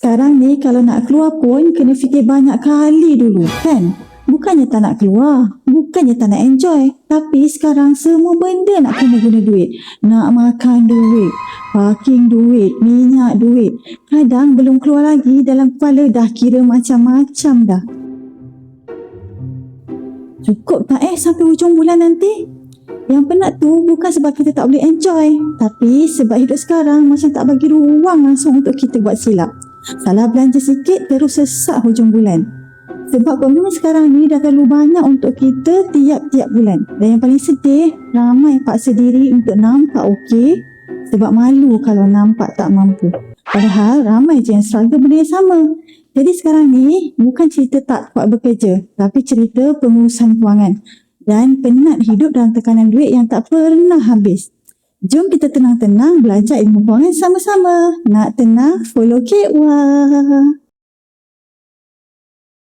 Sekarang ni kalau nak keluar pun kena fikir banyak kali dulu kan. Bukannya tak nak keluar, bukannya tak nak enjoy, tapi sekarang semua benda nak kena guna duit. Nak makan duit, parking duit, minyak duit. Kadang belum keluar lagi dalam kepala dah kira macam-macam dah. Cukup tak sampai hujung bulan nanti? Yang penat tu bukan sebab kita tak boleh enjoy, tapi sebab hidup sekarang macam tak bagi ruang langsung untuk kita buat silap. Salah belanja sikit terus sesak hujung bulan. Sebab komitmen sekarang ni dah terlalu banyak untuk kita tiap-tiap bulan. Dan yang paling sedih, ramai paksa diri untuk nampak okey sebab malu kalau nampak tak mampu. Padahal ramai je yang struggle benda yang sama. Jadi sekarang ni bukan cerita tak kuat bekerja, tapi cerita pengurusan kewangan dan penat hidup dalam tekanan duit yang tak pernah habis. Jom kita tenang-tenang belajar ilmu kewangan sama-sama. Nak tenang, follow Kek Wah.